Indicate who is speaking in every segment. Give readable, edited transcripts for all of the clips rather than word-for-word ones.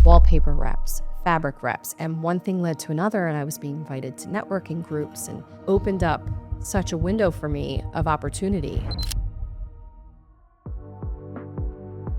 Speaker 1: wallpaper reps, fabric reps, and one thing led to another, and I was being invited to networking groups and opened up such a window for me of opportunity.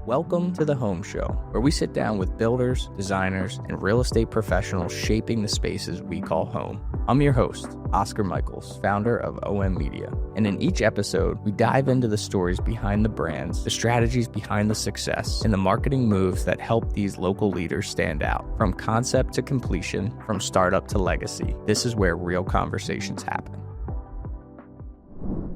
Speaker 2: Welcome to the hOMe Show, where we sit down with builders, designers, and real estate professionals shaping the spaces we call home. I'm your host, Oscar Michaels, founder of hOMe Media. And in each episode, we dive into the stories behind the brands, the strategies behind the success, and the marketing moves that help these local leaders stand out. From concept to completion, from startup to legacy, this is where real conversations happen.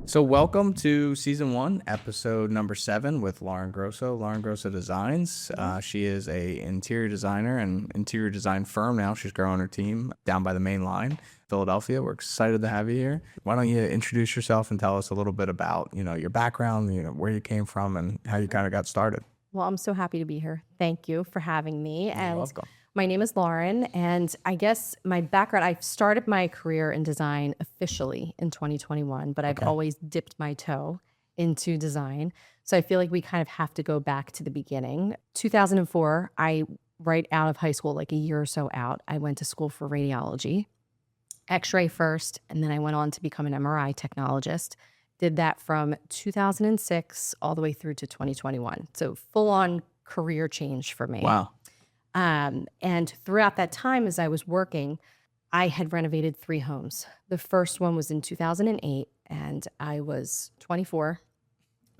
Speaker 2: So welcome to season 1, episode number 7 with Lauren Grosso Designs. She is a interior designer and interior design firm now. She's growing her team down by the main line, Philadelphia. We're excited to have you here. Why don't you introduce yourself and tell us a little bit about, your background, where you came from and how you kind of got started.
Speaker 1: Well, I'm so happy to be here. Thank you for having me.
Speaker 2: You're welcome.
Speaker 1: My name is Lauren, and I guess my background, I started my career in design officially in 2021, but I've always dipped my toe into design. So I feel like we kind of have to go back to the beginning. 2004, right out of high school, like a year or so out, I went to school for radiology, X-ray first, and then I went on to become an MRI technologist. Did that from 2006 all the way through to 2021. So full-on career change for me.
Speaker 2: Wow.
Speaker 1: And throughout that time, as I was working, I had renovated 3 homes. The first one was in 2008, and I was 24,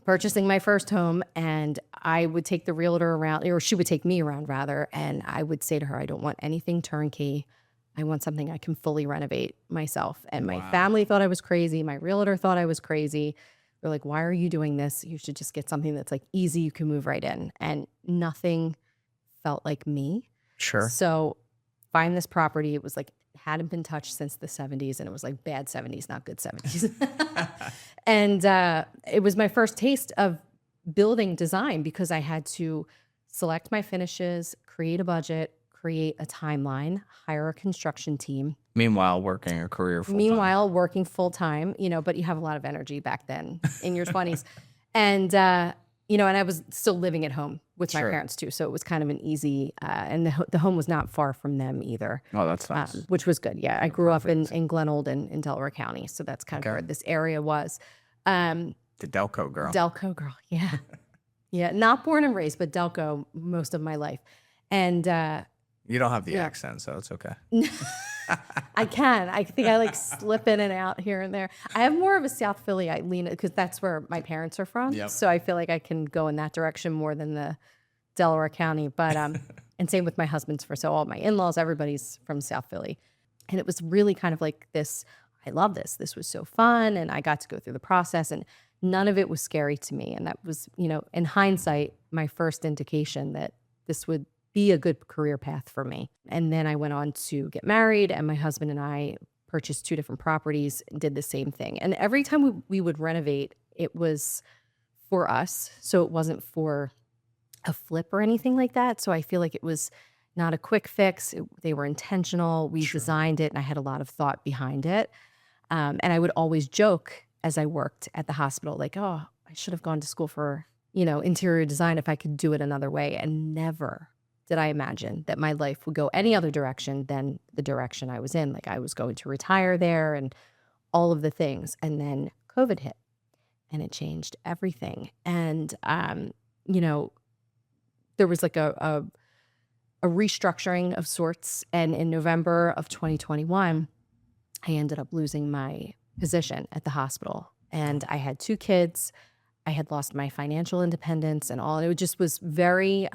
Speaker 1: purchasing my first home, and I would take the realtor around, or she would take me around rather, and I would say to her, I don't want anything turnkey. I want something I can fully renovate myself. And my family thought I was crazy. My realtor thought I was crazy. They're like, why are you doing this? You should just get something that's like easy, you can move right in. And nothing felt like me.
Speaker 2: Sure.
Speaker 1: So find this property. It was like, hadn't been touched since the 70s, and it was like bad 70s, not good 70s. And it was my first taste of building design because I had to select my finishes, create a budget, create a timeline, hire a construction team.
Speaker 2: Meanwhile, working a career full-time.
Speaker 1: Meanwhile, working full-time, but you have a lot of energy back then in your 20s. And, and I was still living at home with my parents too. So it was kind of an easy, and the home was not far from them either.
Speaker 2: Oh, that's nice.
Speaker 1: Which was good. Yeah. I grew up in Glenolden in Delaware County. So that's kind of where this area was.
Speaker 2: The Delco girl.
Speaker 1: Delco girl. Yeah. Yeah. Not born and raised, but Delco most of my life. And,
Speaker 2: you don't have the accent, so it's okay.
Speaker 1: I can. I think I slip in and out here and there. I have more of a South Philly. I lean because that's where my parents are from. Yep. So I feel like I can go in that direction more than the Delaware County. But and same with my husband's so all my in-laws, everybody's from South Philly. And it was really kind of like this, I love this. This was so fun. And I got to go through the process and none of it was scary to me. And that was, in hindsight, my first indication that this would be a good career path for me. And then I went on to get married, and my husband and I purchased 2 different properties and did the same thing. And every time we would renovate, it was for us. So it wasn't for a flip or anything like that. So I feel like it was not a quick fix. They were intentional. We designed it, and I had a lot of thought behind it. And I would always joke as I worked at the hospital, like, oh, I should have gone to school for, interior design if I could do it another way. And never did I imagine that my life would go any other direction than the direction I was in. Like I was going to retire there and all of the things. And then COVID hit and it changed everything. And, there was like a restructuring of sorts. And in November of 2021, I ended up losing my position at the hospital. And I had 2 kids. I had lost my financial independence and all. And it just was very...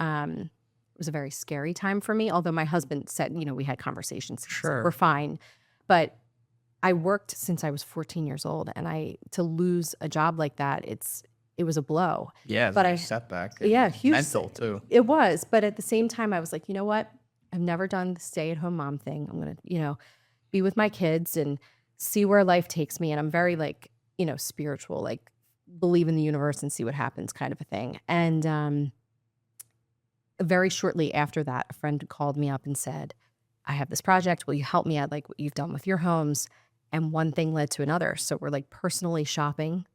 Speaker 1: It was a very scary time for me, although my husband said, we had conversations.
Speaker 2: Sure.
Speaker 1: We're fine. But I worked since I was 14 years old, and to lose a job like that, it was a blow.
Speaker 2: Yeah, but a setback.
Speaker 1: Huge.
Speaker 2: Mental too.
Speaker 1: It was. But at the same time, I was like, you know what? I've never done the stay-at-home mom thing. I'm going to, be with my kids and see where life takes me. And I'm very spiritual, believe in the universe and see what happens kind of a thing. And, very shortly after that, a friend called me up and said, I have this project. Will you help me? I like what you've done with your homes. And one thing led to another. So we're personally shopping,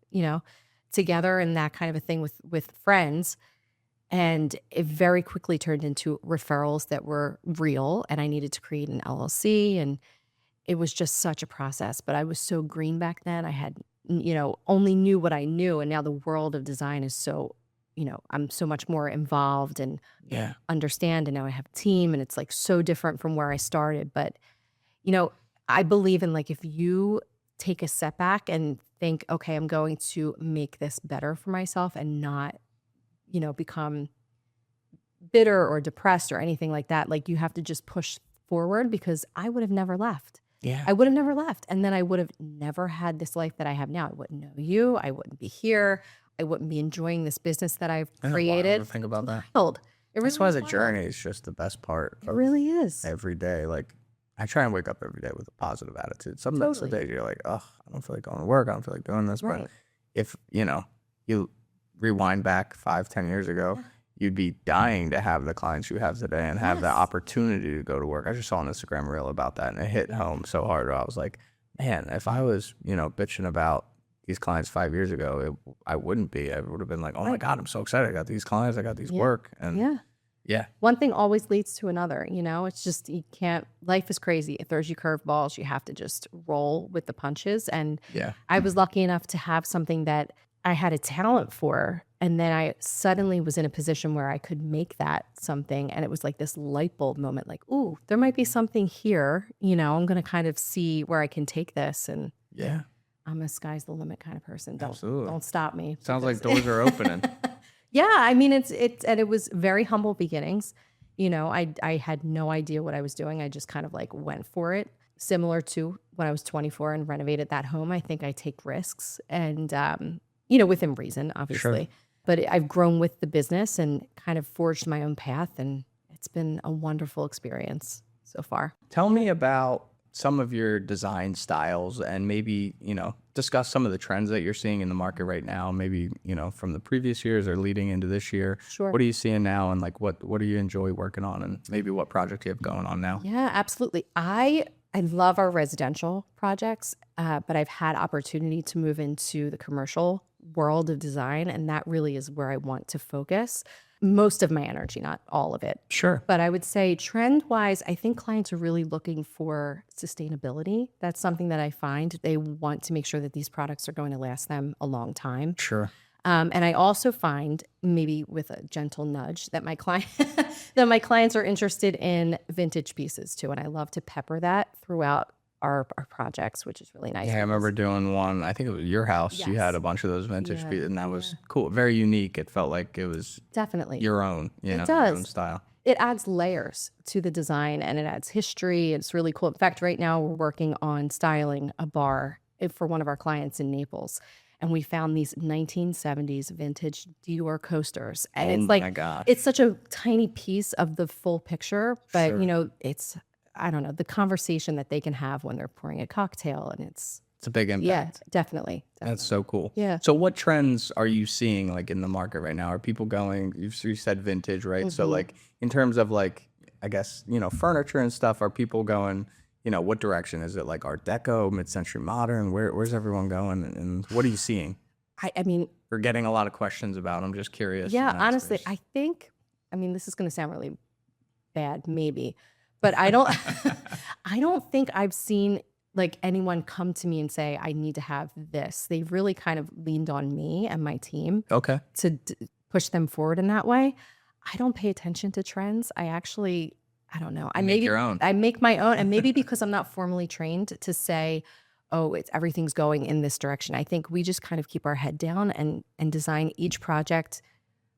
Speaker 1: together and that kind of a thing with friends. And it very quickly turned into referrals that were real. And I needed to create an LLC. And it was just such a process. But I was so green back then. I had, only knew what I knew. And now the world of design is so, I'm so much more involved and understand. And now I have a team, and it's like so different from where I started. But, I believe in, like, if you take a setback and think, okay, I'm going to make this better for myself and not, become bitter or depressed or anything like that. Like, you have to just push forward, because I would have never left.
Speaker 2: Yeah.
Speaker 1: I would have never left. And then I would have never had this life that I have now. I wouldn't know you. I wouldn't be here. I wouldn't be enjoying this business that I've created.
Speaker 2: Wild to think about that.
Speaker 1: Wild. It
Speaker 2: That's
Speaker 1: really
Speaker 2: why
Speaker 1: is
Speaker 2: the
Speaker 1: wild.
Speaker 2: journey is just the best part.
Speaker 1: It really is.
Speaker 2: Every day. Like, I try and wake up every day with a positive attitude. Some days you're like, oh, I don't feel like going to work. I don't feel like doing this.
Speaker 1: Right.
Speaker 2: But if, you rewind back 5-10 years ago, you'd be dying to have the clients you have today and have the opportunity to go to work. I just saw an Instagram reel about that, and it hit home so hard. I was like, man, if I was, bitching about these clients 5 years ago, I wouldn't be. I would have been like, oh my God, I'm so excited. I got these clients. I got these work. And yeah.
Speaker 1: One thing always leads to another, it's just, you can't, life is crazy. It throws you curveballs. You have to just roll with the punches. And I was lucky enough to have something that I had a talent for. And then I suddenly was in a position where I could make that something. And it was like this light bulb moment, like, ooh, there might be something here. I'm going to kind of see where I can take this. And I'm a sky's the limit kind of person. Don't stop me.
Speaker 2: Sounds like doors are opening.
Speaker 1: Yeah, I mean, and it was very humble beginnings. I had no idea what I was doing. I just kind of like went for it. Similar to when I was 24 and renovated that home, I think I take risks and, within reason, obviously. Sure. But I've grown with the business and kind of forged my own path, and it's been a wonderful experience so far.
Speaker 2: Tell me about some of your design styles and maybe, discuss some of the trends that you're seeing in the market right now, maybe, from the previous years or leading into this year.
Speaker 1: Sure.
Speaker 2: What are you seeing now, and like what do you enjoy working on, and maybe what project you have going on now?
Speaker 1: Yeah, absolutely. I love our residential projects, but I've had opportunity to move into the commercial world of design, and that really is where I want to focus most of my energy, not all of it.
Speaker 2: Sure.
Speaker 1: But I would say trend-wise, I think clients are really looking for sustainability. That's something that I find. They want to make sure that these products are going to last them a long time.
Speaker 2: Sure.
Speaker 1: And I also find, maybe with a gentle nudge, that my clients are interested in vintage pieces too. And I love to pepper that throughout our projects, which is really nice.
Speaker 2: Yeah, I remember doing one, I think it was your house. Yes. You had a bunch of those vintage pieces, and that was cool. Very unique. It felt like it was
Speaker 1: definitely
Speaker 2: your own,
Speaker 1: your
Speaker 2: own style.
Speaker 1: It adds layers to the design, and it adds history. It's really cool. In fact, right now we're working on styling a bar for one of our clients in Naples. And we found these 1970s vintage Dior coasters. And it's like, it's such a tiny piece of the full picture, but it's, I don't know, the conversation that they can have when they're pouring a cocktail, and it's
Speaker 2: a big impact.
Speaker 1: Yeah, definitely.
Speaker 2: That's so cool.
Speaker 1: Yeah.
Speaker 2: So what trends are you seeing like in the market right now? Are people going, you said vintage, right? Mm-hmm. So like in terms of like, I guess, furniture and stuff, are people going, what direction? Is it like Art Deco, mid-century modern? Where's everyone going? And what are you seeing?
Speaker 1: I mean,
Speaker 2: we're getting a lot of questions about. I'm just curious.
Speaker 1: Yeah, honestly, I think, this is going to sound really bad, maybe, but I don't think I've seen like anyone come to me and say, I need to have this. They've really kind of leaned on me and my team to push them forward in that way. I don't pay attention to trends. I don't know. I make your own. I make my own. And maybe because I'm not formally trained to say, oh, everything's going in this direction. I think we just kind of keep our head down and design each project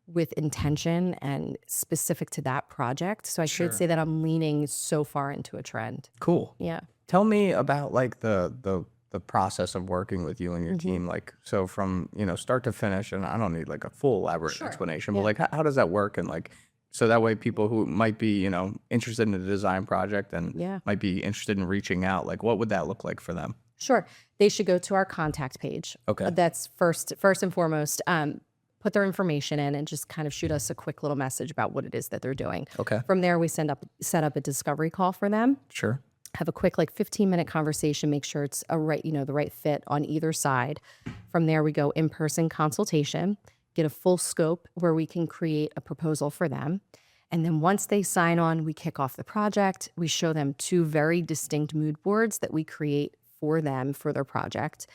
Speaker 1: with intention and specific to that project. So I should say that I'm leaning so far into a trend.
Speaker 2: Cool.
Speaker 1: Yeah.
Speaker 2: Tell me about like the process of working with you and your team. Like, so from, start to finish, and I don't need like a full elaborate explanation, but like, how does that work? And like, so that way people who might be, interested in a design project and might be interested in reaching out, like what would that look like for them?
Speaker 1: Sure. They should go to our contact page. Okay. That's first and foremost. Put their information in and just kind of shoot us a quick little message about what it is that they're doing. Okay. From there, we set up a discovery call for them.
Speaker 2: Sure.
Speaker 1: Have a quick 15-minute conversation, make sure it's the right fit on either side. From there, we go in-person consultation, get a full scope where we can create a proposal for them. And then once they sign on, we kick off the project. We show them 2 very distinct mood boards that we create for them for their project.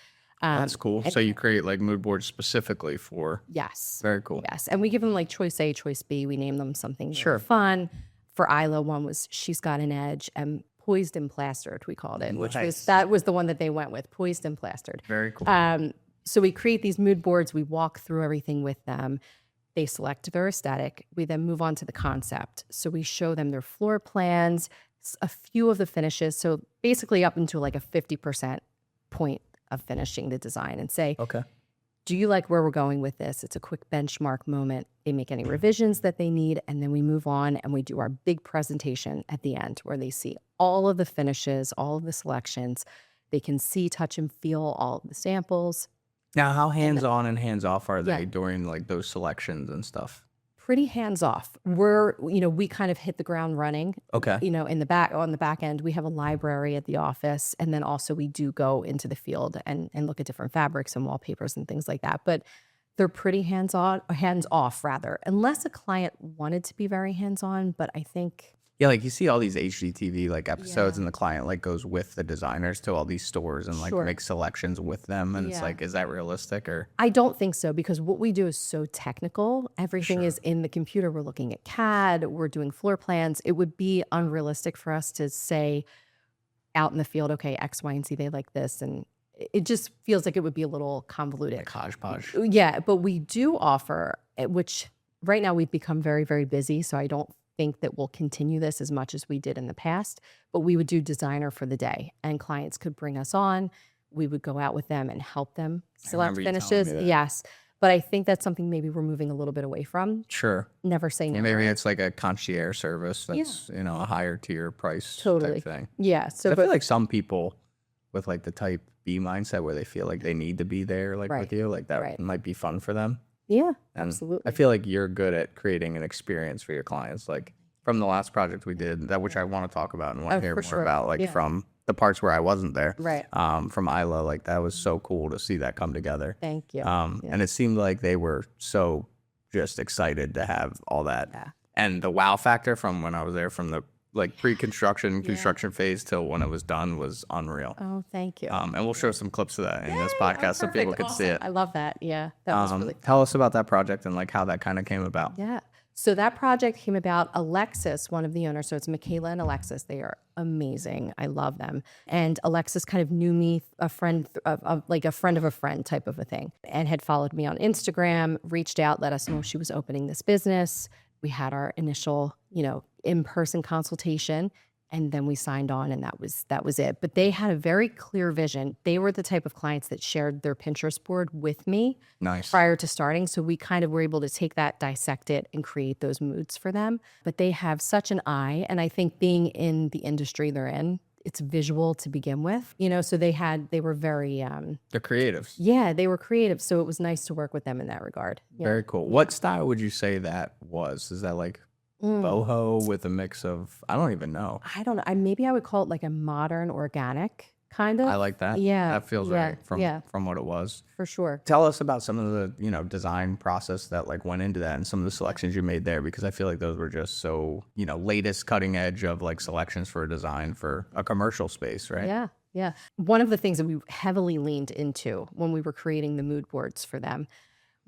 Speaker 2: That's cool. So you create like mood boards specifically for.
Speaker 1: Yes.
Speaker 2: Very cool.
Speaker 1: Yes. And we give them like choice A, choice B. We name them something really fun. For Isla, one was She's Got an Edge, and Poised and Plastered, we called it, which was the one that they went with, Poised and Plastered.
Speaker 2: Very cool.
Speaker 1: So we create these mood boards. We walk through everything with them. They select their aesthetic. We then move on to the concept. So we show them their floor plans, a few of the finishes. So basically up into like a 50% point of finishing the design, and say,
Speaker 2: okay,
Speaker 1: do you like where we're going with this? It's a quick benchmark moment. They make any revisions that they need, and then we move on and we do our big presentation at the end where they see all of the finishes, all of the selections. They can see, touch, and feel all of the samples.
Speaker 2: Now, how hands-on and hands-off are they during like those selections and stuff?
Speaker 1: Pretty hands-off. We kind of hit the ground running.
Speaker 2: Okay.
Speaker 1: On the back end, we have a library at the office, and then also we do go into the field and look at different fabrics and wallpapers and things like that. But they're pretty hands-off rather, unless a client wanted to be very hands-on. But I think.
Speaker 2: Yeah, like you see all these HGTV like episodes, and the client like goes with the designers to all these stores and like makes selections with them, and it's like, is that realistic or?
Speaker 1: I don't think so, because what we do is so technical. Everything is in the computer. We're looking at CAD. We're doing floor plans. It would be unrealistic for us to say out in the field, okay, X, Y, and Z, they like this, and it just feels like it would be a little convoluted.
Speaker 2: Like hodgepodge.
Speaker 1: Yeah, but we do offer, which right now we've become very, very busy, so I don't think that we'll continue this as much as we did in the past, but we would do designer for the day, and clients could bring us on. We would go out with them and help them select finishes. Yes. But I think that's something maybe we're moving a little bit away from.
Speaker 2: Sure.
Speaker 1: Never say never.
Speaker 2: Maybe it's like a concierge service that's, a higher tier price type thing.
Speaker 1: Yeah. So
Speaker 2: I feel like some people with like the type B mindset where they feel like they need to be there like with you, like that might be fun for them.
Speaker 1: Yeah,
Speaker 2: and
Speaker 1: absolutely.
Speaker 2: I feel like you're good at creating an experience for your clients. Like from the last project we did, that which I want to talk about and want to hear more about, like from the parts where I wasn't there.
Speaker 1: Right.
Speaker 2: From Isla, like that was so cool to see that come together.
Speaker 1: Thank you.
Speaker 2: And it seemed like they were so just excited to have all that.
Speaker 1: Yeah.
Speaker 2: And the wow factor from when I was there, from the like pre-construction, construction phase till when it was done, was unreal.
Speaker 1: Oh, thank you.
Speaker 2: And we'll show some clips of that in this podcast so people can see it.
Speaker 1: I love that. Yeah, that was really cool.
Speaker 2: Tell us about that project and like how that kind of came about.
Speaker 1: Yeah. So that project came about. Alexis, one of the owners, so it's Michaela and Alexis. They are amazing. I love them. And Alexis kind of knew me, a friend of like a friend of a friend type of a thing, and had followed me on Instagram, reached out, let us know she was opening this business. We had our initial, in-person consultation, and then we signed on, and that was it. But they had a very clear vision. They were the type of clients that shared their Pinterest board with me prior to starting. So we kind of were able to take that, dissect it, and create those moods for them. But they have such an eye, and I think being in the industry they're in, it's visual to begin with, so they were very
Speaker 2: they're creatives.
Speaker 1: Yeah, they were creative, so it was nice to work with them in that regard. Yeah.
Speaker 2: Very cool. What style would you say that was? Is that like boho with a mix of, I don't even know.
Speaker 1: I don't know. Maybe I would call it like a modern organic kind of.
Speaker 2: I like that.
Speaker 1: Yeah.
Speaker 2: That feels right from what it was.
Speaker 1: For sure.
Speaker 2: Tell us about some of the, design process that like went into that and some of the selections you made there, because I feel like those were just so, latest cutting edge of like selections for a design for a commercial space, right?
Speaker 1: Yeah. Yeah. One of the things that we heavily leaned into when we were creating the mood boards for them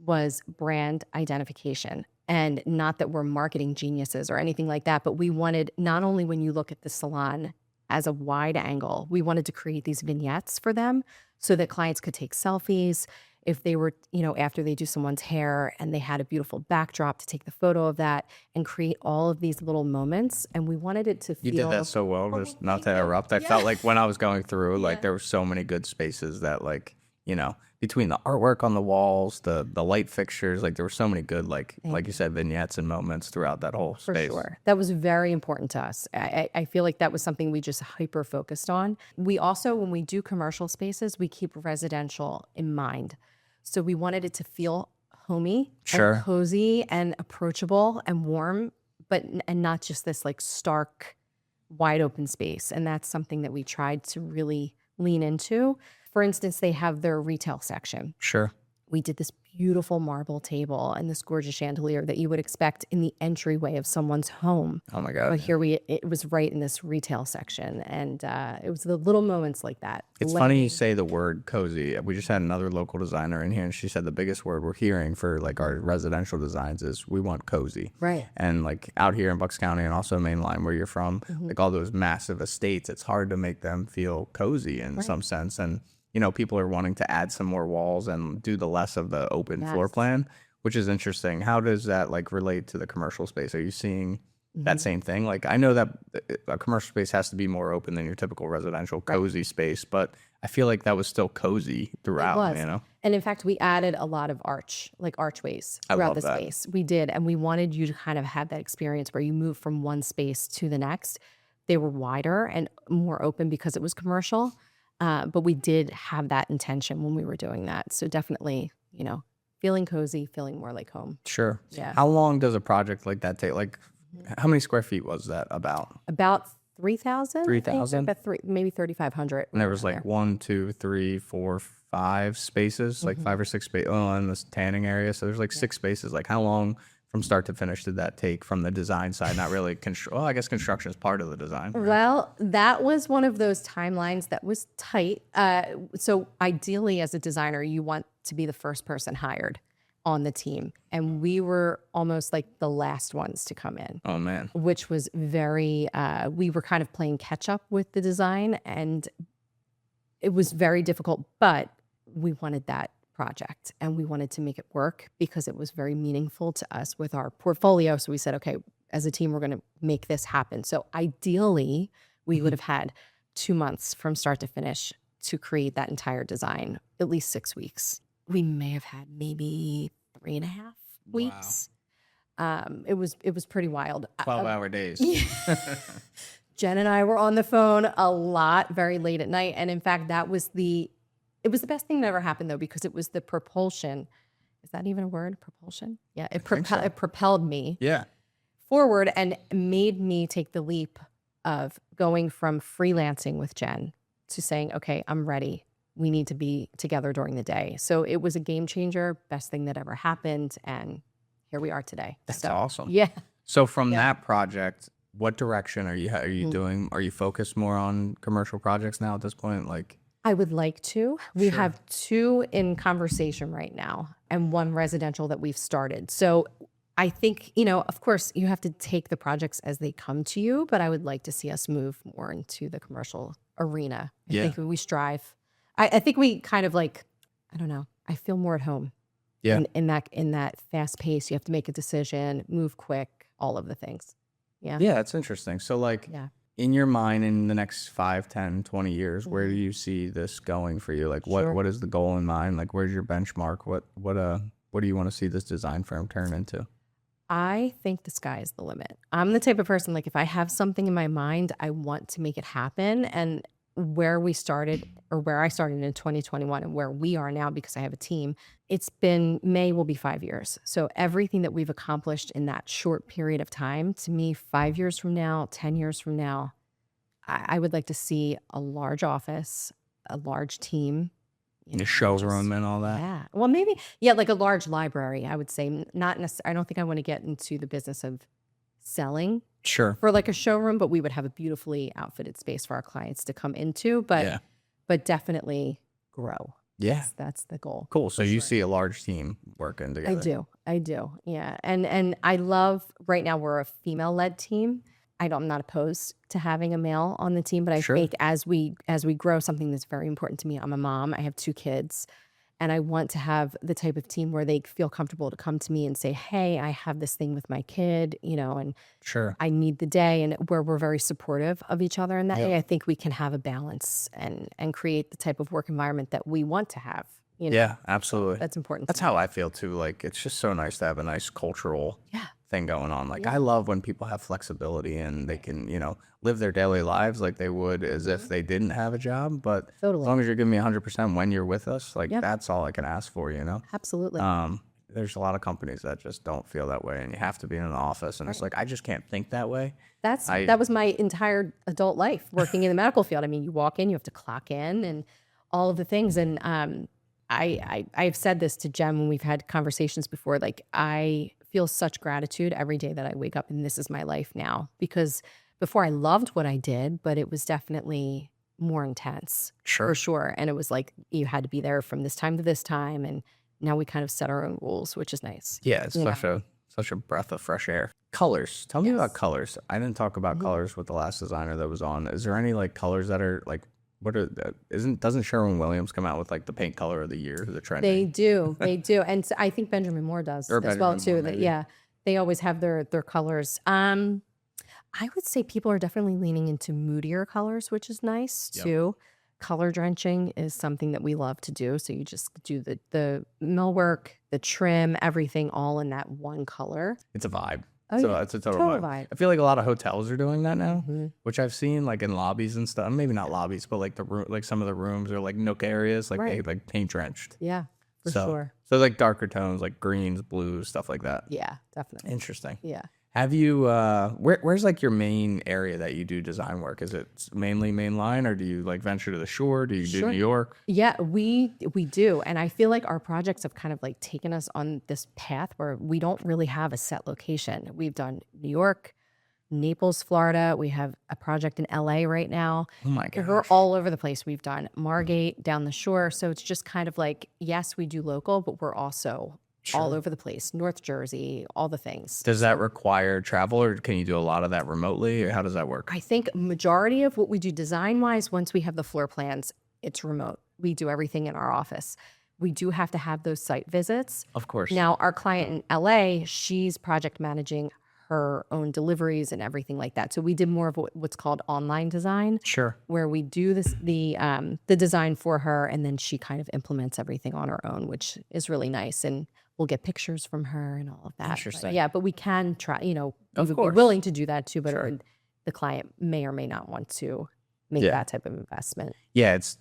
Speaker 1: was brand identification. And not that we're marketing geniuses or anything like that, but we wanted, not only when you look at the salon as a wide angle, we wanted to create these vignettes for them so that clients could take selfies. If they were, after they do someone's hair and they had a beautiful backdrop, to take the photo of that and create all of these little moments. And we wanted it to feel.
Speaker 2: You did that so well, just not to interrupt. I felt like when I was going through, like there were so many good spaces that like, between the artwork on the walls, the light fixtures, like there were so many good, like you said, vignettes and moments throughout that whole space.
Speaker 1: For sure. That was very important to us. I feel like that was something we just hyper focused on. We also, when we do commercial spaces, we keep residential in mind. So we wanted it to feel homey, and cozy and approachable and warm, and not just this like stark, wide open space. And that's something that we tried to really lean into. For instance, they have their retail section.
Speaker 2: Sure.
Speaker 1: We did this beautiful marble table and this gorgeous chandelier that you would expect in the entryway of someone's home.
Speaker 2: Oh my God.
Speaker 1: But here it was right in this retail section. And it was the little moments like that.
Speaker 2: It's funny you say the word cozy. We just had another local designer in here, and she said the biggest word we're hearing for like our residential designs is we want cozy.
Speaker 1: Right.
Speaker 2: And like out here in Bucks County and also mainline where you're from, like all those massive estates, it's hard to make them feel cozy in some sense. And you know, people are wanting to add some more walls and do the less of the open floor plan, which is interesting. How does that like relate to the commercial space? Are you seeing that same thing? Like, I know that a commercial space has to be more open than your typical residential cozy space, but I feel like that was still cozy throughout, you know?
Speaker 1: And in fact, we added a lot of archways throughout the space. We did. And we wanted you to kind of have that experience where you move from one space to the next. They were wider and more open because it was commercial. But we did have that intention when we were doing that. So definitely, you know, feeling cozy, feeling more like home.
Speaker 2: Sure.
Speaker 1: Yeah.
Speaker 2: How long does a project like that take? Like, how many square feet was that about?
Speaker 1: About 3,000.
Speaker 2: 3,000?
Speaker 1: Maybe 3,500.
Speaker 2: And there was like 1, 2, 3, 4, 5 spaces, like 5 or 6 spaces. Oh, in this tanning area. So there's like 6 spaces. Like, how long from start to finish did that take from the design side? Not really. Well, I guess construction is part of the design. Right?
Speaker 1: Well, that was one of those timelines that was tight. So ideally, as a designer, you want to be the first person hired on the team. And we were almost like the last ones to come in.
Speaker 2: Oh, man.
Speaker 1: Which was very, we were kind of playing catch up with the design. And it was very difficult, but we wanted that project and we wanted to make it work because it was very meaningful to us with our portfolio. So we said, okay, as a team, we're going to make this happen. So ideally, we would have had 2 months from start to finish to create that entire design, at least 6 weeks. We may have had maybe 3.5 weeks. Wow. It was pretty wild.
Speaker 2: 12-hour days.
Speaker 1: Jen and I were on the phone a lot, very late at night. And in fact, it was the best thing that ever happened, though, because it was the propulsion. Is that even a word? Propulsion? Yeah, it propelled me forward and made me take the leap of going from freelancing with Jen to saying, okay, I'm ready. We need to be together during the day. So it was a game changer, best thing that ever happened. And here we are today.
Speaker 2: That's awesome.
Speaker 1: Yeah.
Speaker 2: So from that project, what direction are you doing? Are you focused more on commercial projects now at this point? Like,
Speaker 1: I would like to. We have 2 in conversation right now and 1 residential that we've started. So I think, you know, of course, you have to take the projects as they come to you, but I would like to see us move more into the commercial arena. I think we strive. I think we kind of like, I don't know, I feel more at home. Yeah. In that fast pace, you have to make a decision, move quick, all of the things. Yeah.
Speaker 2: Yeah, that's interesting. So like, in your mind, in the next 5, 10, 20 years, where do you see this going for you? Like, what is the goal in mind? Like, where's your benchmark? What do you want to see this design firm turn into?
Speaker 1: I think the sky is the limit. I'm the type of person, like, if I have something in my mind, I want to make it happen. And where I started in 2021 and where we are now, because I have a team, May will be 5 years. So everything that we've accomplished in that short period of time, to me, 5 years from now, 10 years from now, I would like to see a large office, a large team.
Speaker 2: The showroom and all that.
Speaker 1: Yeah. Well, maybe, like a large library, I would say. Not necessarily, I don't think I want to get into the business of selling.
Speaker 2: Sure.
Speaker 1: For like a showroom, but we would have a beautifully outfitted space for our clients to come into, but definitely grow.
Speaker 2: Yeah.
Speaker 1: That's the goal.
Speaker 2: Cool. So you see a large team working together.
Speaker 1: I do. Yeah. And I love, right now we're a female-led team. I'm not opposed to having a male on the team, but I think as we grow, something that's very important to me, I'm a mom, I have 2 kids. And I want to have the type of team where they feel comfortable to come to me and say, hey, I have this thing with my kid, and I need the day, and where we're very supportive of each other in that day. I think we can have a balance and create the type of work environment that we want to have.
Speaker 2: Yeah, absolutely.
Speaker 1: That's important.
Speaker 2: That's how I feel too. Like, it's just so nice to have a nice cultural thing going on. Like, I love when people have flexibility and they can, live their daily lives like they would as if they didn't have a job. But as long as you're giving me 100% when you're with us, like that's all I can ask for,
Speaker 1: Absolutely.
Speaker 2: There's a lot of companies that just don't feel that way, and you have to be in an office, and it's like, I just can't think that way.
Speaker 1: That was my entire adult life working in the medical field. I mean, you walk in, you have to clock in and all of the things. And I've said this to Jem when we've had conversations before. Like, I feel such gratitude every day that I wake up and this is my life now, because before I loved what I did, but it was definitely more intense for sure. And it was like, you had to be there from this time to this time. And now we kind of set our own rules, which is nice.
Speaker 2: Yeah, it's such a breath of fresh air. Colors. Tell me about colors. I didn't talk about colors with the last designer that was on. Is there any like colors that are like, doesn't Sherwin-Williams come out with like the paint color of the year, the trendy?
Speaker 1: They do. And I think Benjamin Moore does as well too. They always have their colors. I would say people are definitely leaning into moodier colors, which is nice too. Color drenching is something that we love to do. So you just do the millwork, the trim, everything all in that one color.
Speaker 2: It's a vibe.
Speaker 1: Oh,
Speaker 2: so
Speaker 1: yeah.
Speaker 2: it's a total vibe. I feel like a lot of hotels are doing that now, which I've seen like in lobbies and stuff. Maybe not lobbies, but like the room, like some of the rooms are like nook areas, like they like paint drenched.
Speaker 1: Yeah, for sure.
Speaker 2: So like darker tones, like greens, blues, stuff like that.
Speaker 1: Yeah, definitely.
Speaker 2: Interesting.
Speaker 1: Yeah.
Speaker 2: Have you where's like your main area that you do design work? Is it mainly mainline, or do you like venture to the shore? Do you do New York?
Speaker 1: Yeah, we do. And I feel like our projects have kind of like taken us on this path where we don't really have a set location. We've done New York, Naples, Florida. We have a project in LA right now.
Speaker 2: Oh my gosh.
Speaker 1: We're all over the place. We've done Margate, down the shore. So it's just kind of like, yes, we do local, but we're also all over the place. North Jersey, all the things.
Speaker 2: Does that require travel, or can you do a lot of that remotely, or how does that work?
Speaker 1: I think majority of what we do design-wise, once we have the floor plans, it's remote. We do everything in our office. We do have to have those site visits.
Speaker 2: Of course.
Speaker 1: Now, our client in LA, she's project managing her own deliveries and everything like that. So we did more of what's called online design.
Speaker 2: Sure.
Speaker 1: Where we do the design for her, and then she kind of implements everything on her own, which is really nice. And we'll get pictures from her and all of that.
Speaker 2: Interesting.
Speaker 1: But we can try, we would be
Speaker 2: course.
Speaker 1: willing to do that too, but the client may or may not want to make that type of investment.
Speaker 2: Yeah, it's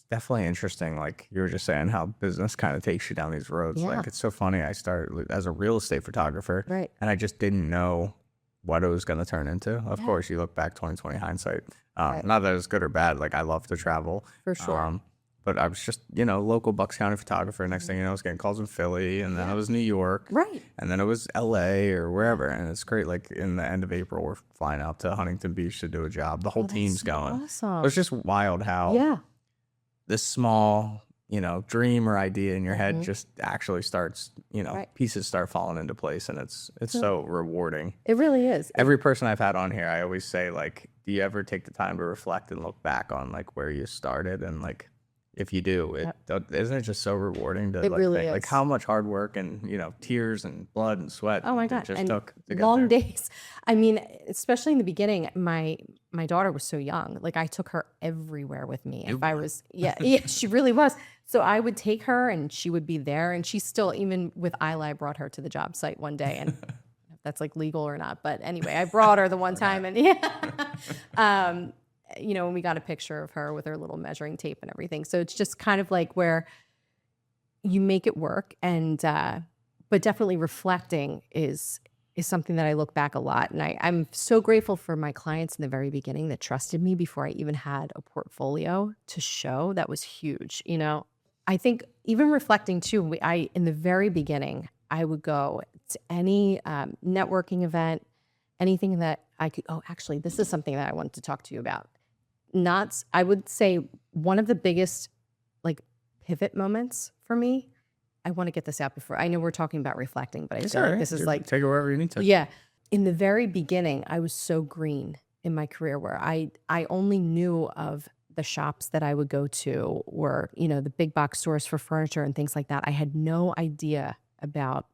Speaker 2: definitely interesting. Like you were just saying, how business kind of takes you down these roads.
Speaker 1: Yeah.
Speaker 2: Like it's so funny. I started as a real estate photographer,
Speaker 1: Right.
Speaker 2: and I just didn't know what it was going to turn into. Of course, you look back 2020 hindsight. Not that it's good or bad. Like I love to travel.
Speaker 1: For sure.
Speaker 2: But I was just, local Bucks County photographer. Next thing you know, I was getting calls in Philly, and then I was New York.
Speaker 1: Right.
Speaker 2: And then it was LA or wherever. And it's great. Like in the end of April, we're flying out to Huntington Beach to do a job. The whole team's going.
Speaker 1: Awesome.
Speaker 2: It's just wild how this small, dream or idea in your head just actually starts, pieces start falling into place. And it's so rewarding.
Speaker 1: It really is.
Speaker 2: Every person I've had on here, I always say, like, do you ever take the time to reflect and look back on like where you started? And like, if you do, isn't it just so rewarding to
Speaker 1: really
Speaker 2: think,
Speaker 1: is.
Speaker 2: like how much hard work and tears and blood and sweat
Speaker 1: Oh my God.
Speaker 2: it just
Speaker 1: and
Speaker 2: took to get
Speaker 1: long
Speaker 2: there.
Speaker 1: days. I mean, especially in the beginning, my daughter was so young. Like I took her everywhere with me. If I was, she really was. So I would take her and she would be there, and she still, even with Isla, I brought her to the job site one day, and if that's like legal or not. But anyway, I brought her the one time, and and we got a picture of her with her little measuring tape and everything. So it's just kind of like where you make it work. And, but definitely reflecting is something that I look back a lot. And I'm so grateful for my clients in the very beginning that trusted me before I even had a portfolio to show. That was huge. I think even reflecting too, in the very beginning, I would go to any networking event, anything that I could, actually, this is something that I wanted to talk to you about. I would say one of the biggest like pivot moments for me. I want to get this out before. I know we're talking about reflecting, but I feel like this is like
Speaker 2: take it wherever you need to.
Speaker 1: Yeah. In the very beginning, I was so green in my career where I only knew of the shops that I would go to, or the big box stores for furniture and things like that. I had no idea about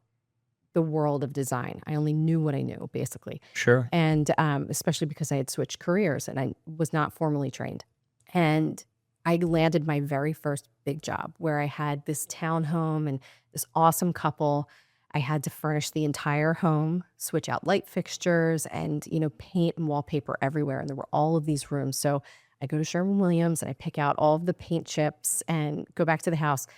Speaker 1: the world of design. I only knew what I knew, basically.
Speaker 2: Sure.
Speaker 1: And especially because I had switched careers and I was not formally trained. And I landed my very first big job where I had this townhome and this awesome couple. I had to furnish the entire home, switch out light fixtures, and paint and wallpaper everywhere. And there were all of these rooms. So I go to Sherwin-Williams and I pick out all of the paint chips and go back to the house.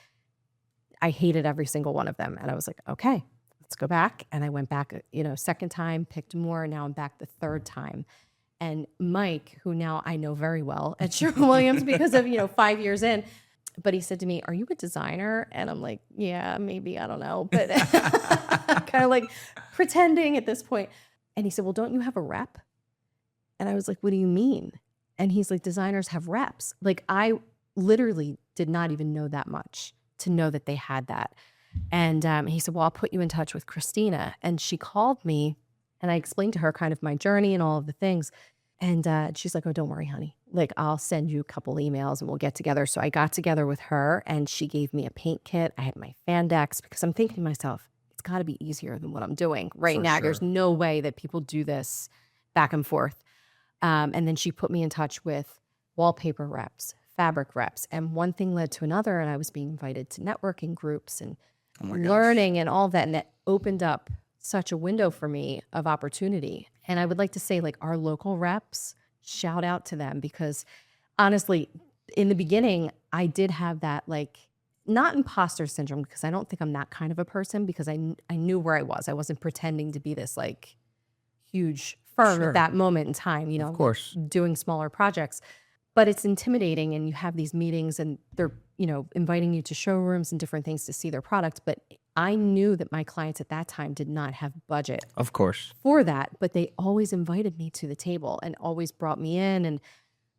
Speaker 1: I hated every single one of them. And I was like, okay, let's go back. And I went back, second time, picked more. Now I'm back the third time. And Mike, who now I know very well at Sherwin-Williams because of, 5 years in, But he said to me, "Are you a designer?" And I'm like, "Yeah, maybe, I don't know." But kind of like pretending at this point. And he said, "Well, don't you have a rep?" And I was like, "What do you mean?" And he's like, "Designers have reps." Like, I literally did not even know that much to know that they had that. And he said, "Well, I'll put you in touch with Christina." And she called me and I explained to her kind of my journey and all of the things. And she's like, "Oh, don't worry, honey. Like, I'll send you a couple emails and we'll get together." So I got together with her and she gave me a paint kit. I had my Fandex because I'm thinking to myself, it's got to be easier than what I'm doing right now.
Speaker 2: sure.
Speaker 1: There's no way that people do this back and forth. And then she put me in touch with wallpaper reps, fabric reps. And one thing led to another. And I was being invited to networking groups and learning and all that. And it opened up such a window for me of opportunity. And I would like to say, like, our local reps, shout out to them, because honestly, in the beginning, I did have that, like, not imposter syndrome, because I don't think I'm that kind of a person, because I knew where I was. I wasn't pretending to be this like huge firm at that moment in time, you know,
Speaker 2: Of course.
Speaker 1: doing smaller projects. But it's intimidating, and you have these meetings and they're, you know, inviting you to showrooms and different things to see their product. But I knew that my clients at that time did not have budget
Speaker 2: Of course.
Speaker 1: for that, but they always invited me to the table and always brought me in, and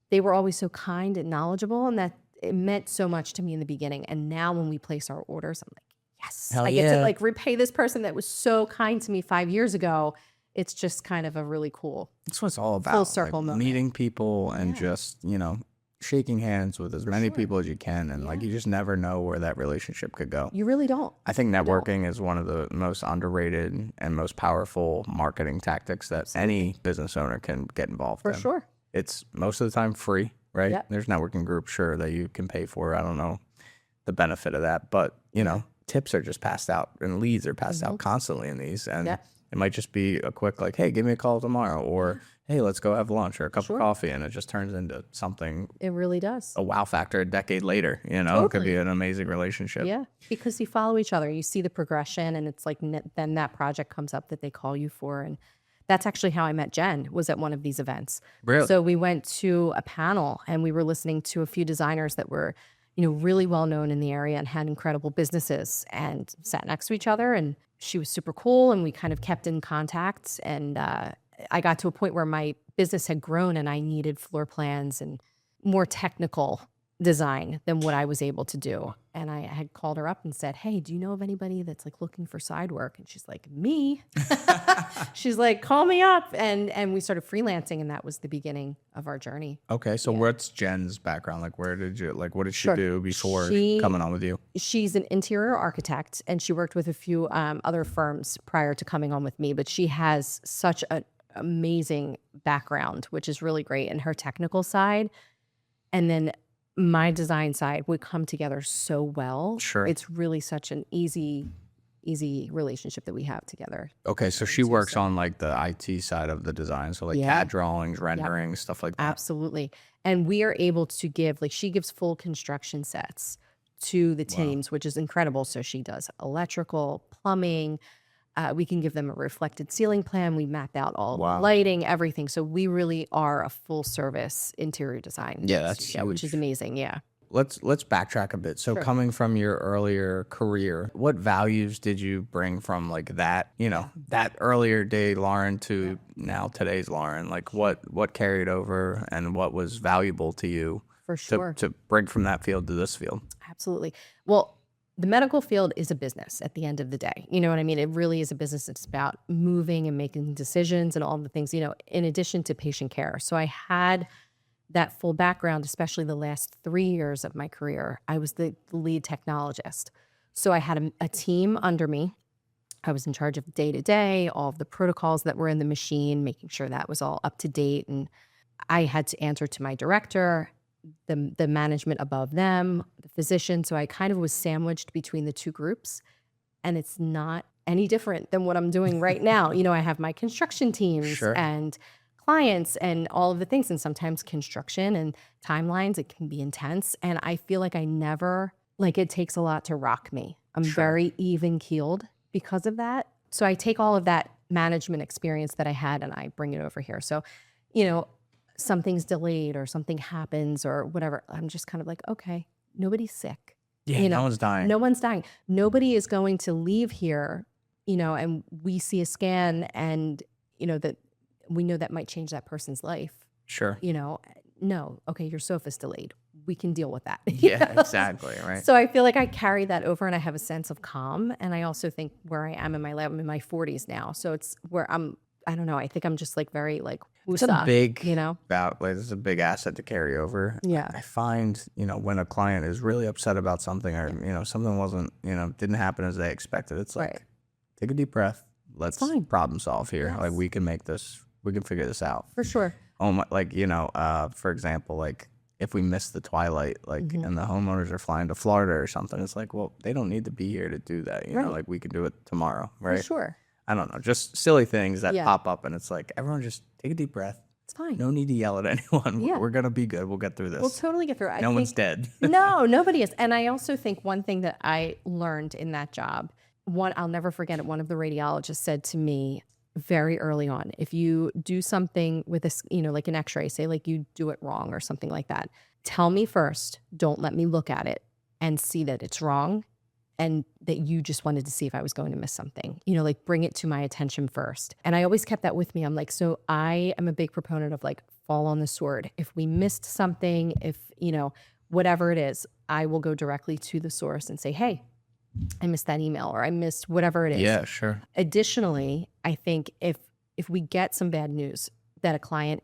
Speaker 1: they were always so kind and knowledgeable, and that it meant so much to me in the beginning. And now when we place our orders, I'm like, yes,
Speaker 2: Hell
Speaker 1: I get
Speaker 2: yeah.
Speaker 1: to like repay this person that was so kind to me 5 years ago. It's just kind of a really cool
Speaker 2: That's what it's all about.
Speaker 1: full circle
Speaker 2: like,
Speaker 1: moment.
Speaker 2: meeting people and just, you know, shaking hands with as many people as you can. And like, you just never know where that relationship could go.
Speaker 1: You really don't.
Speaker 2: I think networking is one of the most underrated and most powerful marketing tactics that any business owner can get involved in.
Speaker 1: For sure.
Speaker 2: It's most of the time free, right?
Speaker 1: Yep.
Speaker 2: There's networking groups, sure, that you can pay for. I don't know the benefit of that, but you know, tips are just passed out and leads are passed out constantly in these. And it might just be a quick, like, hey, give me a call tomorrow, or hey, let's go have lunch or a cup of coffee. And it just turns into something,
Speaker 1: It really does.
Speaker 2: a wow factor a decade later, you know, it could be an amazing relationship.
Speaker 1: Yeah, because you follow each other. You see the progression, and it's like then that project comes up that they call you for. And that's actually how I met Jen, was at one of these events.
Speaker 2: Really?
Speaker 1: So we went to a panel and we were listening to a few designers that were, you know, really well known in the area and had incredible businesses, and sat next to each other. And she was super cool, and we kind of kept in contact. And I got to a point where my business had grown and I needed floor plans and more technical design than what I was able to do. And I had called her up and said, "Hey, do you know of anybody that's like looking for side work?" And she's like, "Me?" She's like, "Call me up." And we started freelancing, and that was the beginning of our journey.
Speaker 2: Okay. So what's Jen's background? Like, what did she do before coming on with you?
Speaker 1: She's an interior architect, and she worked with a few other firms prior to coming on with me, but she has such an amazing background, which is really great, and her technical side. And then my design side would come together so well.
Speaker 2: Sure.
Speaker 1: It's really such an easy relationship that we have together.
Speaker 2: Okay, so she works on like the IT side of the design, so like CAD drawings, rendering, stuff like that.
Speaker 1: Absolutely. And we are able to give, like, she gives full construction sets to the teams, which is incredible. So she does electrical, plumbing. We can give them a reflected ceiling plan. We map out all the lighting, everything. So we really are a full service interior design.
Speaker 2: Yeah, that's
Speaker 1: studio, which is amazing. Yeah.
Speaker 2: Let's backtrack a bit. So coming from your earlier career, what values did you bring from like that, you know, that earlier day Lauren to now today's Lauren? Like what carried over and what was valuable to you
Speaker 1: For sure.
Speaker 2: to bring from that field to this field?
Speaker 1: Absolutely. Well, the medical field is a business at the end of the day. You know what I mean? It really is a business. It's about moving and making decisions and all the things, you know, in addition to patient care. So I had that full background, especially the last 3 years of my career. I was the lead technologist. So I had a team under me. I was in charge of day-to-day, all of the protocols that were in the machine, making sure that was all up to date. And I had to answer to my director, the management above them, the physician. So I kind of was sandwiched between the two groups. And it's not any different than what I'm doing right now. You know, I have my construction teams and clients and all of the things. And sometimes construction and timelines, it can be intense. And I feel like I never, like, it takes a lot to rock me. I'm very even keeled because of that. So I take all of that management experience that I had and I bring it over here. So, you know, something's delayed or something happens or whatever, I'm just kind of like, okay, nobody's sick.
Speaker 2: Yeah, no one's dying.
Speaker 1: No one's dying. Nobody is going to leave here, and we see a scan and, that we know that might change that person's life.
Speaker 2: Sure.
Speaker 1: No, okay, your sofa's delayed. We can deal with that.
Speaker 2: Yeah, exactly. Right.
Speaker 1: So I feel like I carry that over and I have a sense of calm. And I also think where I am in my life, I'm in my 40s now. So it's where I don't know. I think I'm just like very like,
Speaker 2: it's a big,
Speaker 1: it's
Speaker 2: a big asset to carry over.
Speaker 1: Yeah.
Speaker 2: I find, when a client is really upset about something or, something wasn't, didn't happen as they expected. It's like, take a deep breath. Let's problem solve here.
Speaker 1: Yes.
Speaker 2: Like we can figure this out.
Speaker 1: For sure.
Speaker 2: For example, like if we miss the twilight, like, and the homeowners are flying to Florida or something, it's like, well, they don't need to be here to do that. You know, like we can do it tomorrow. Right.
Speaker 1: For sure.
Speaker 2: I don't know, just silly things that pop up, and it's like, everyone just take a deep breath.
Speaker 1: It's fine.
Speaker 2: No need to yell at anyone.
Speaker 1: Yeah.
Speaker 2: We're going to be good. We'll get through this.
Speaker 1: We'll totally get through it.
Speaker 2: No one's dead.
Speaker 1: No, nobody is. And I also think one thing that I learned in that job, I'll never forget it, one of the radiologists said to me very early on, if you do something with like an x-ray, say like you do it wrong or something like that, tell me first, don't let me look at it and see that it's wrong. And that you just wanted to see if I was going to miss something, like bring it to my attention first. And I always kept that with me. I'm like, so I am a big proponent of like fall on the sword. If we missed something, if, whatever it is, I will go directly to the source and say, hey, I missed that email or I missed whatever it is.
Speaker 2: Yeah, sure.
Speaker 1: Additionally, I think if we get some bad news that a client,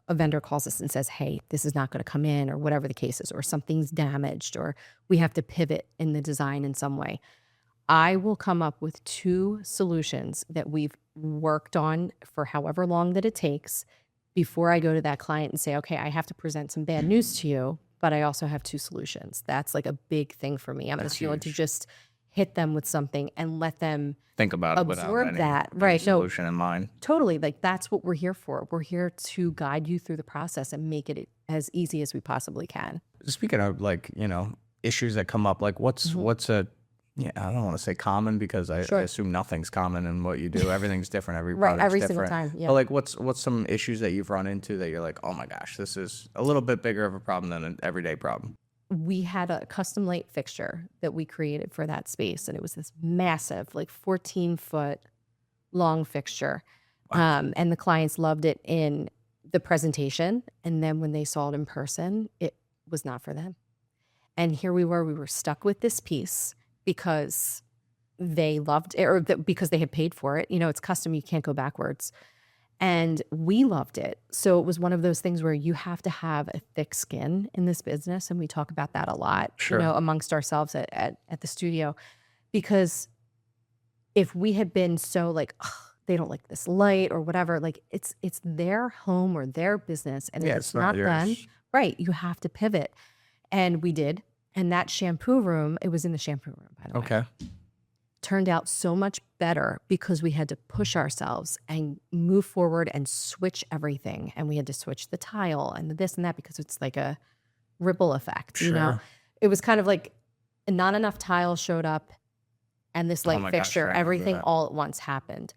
Speaker 1: a vendor calls us and says, hey, this is not going to come in or whatever the case is, or something's damaged or we have to pivot in the design in some way, I will come up with 2 solutions that we've worked on for however long that it takes before I go to that client and say, okay, I have to present some bad news to you, but I also have 2 solutions. That's like a big thing for me. I'm going to just hit them with something and let them
Speaker 2: think about it,
Speaker 1: absorb that. Right.
Speaker 2: Solution in mind.
Speaker 1: Totally. Like that's what we're here for. We're here to guide you through the process and make it as easy as we possibly can.
Speaker 2: Speaking of like, issues that come up, like what's I don't want to say common because I assume nothing's common in what you do. Everything's different. Every product's
Speaker 1: every
Speaker 2: different.
Speaker 1: single time. Yeah.
Speaker 2: But like what's some issues that you've run into that you're like, oh my gosh, this is a little bit bigger of a problem than an everyday problem?
Speaker 1: We had a custom light fixture that we created for that space. And it was this massive, like 14-foot long fixture. Wow. And the clients loved it in the presentation. And then when they saw it in person, it was not for them. And here we were stuck with this piece because they loved it or because they had paid for it. It's custom, you can't go backwards. And we loved it. So it was one of those things where you have to have a thick skin in this business. And we talk about that a lot, amongst ourselves at the studio. Because if we had been so like, they don't like this light or whatever, like it's their home or their business. And if it's not done, right, you have to pivot. And we did. And that shampoo room, it was in the shampoo room, by the way.
Speaker 2: Okay.
Speaker 1: Turned out so much better because we had to push ourselves and move forward and switch everything. And we had to switch the tile and this and that because it's like a ripple effect, It was kind of like not enough tile showed up and this light fixture, everything all at once happened.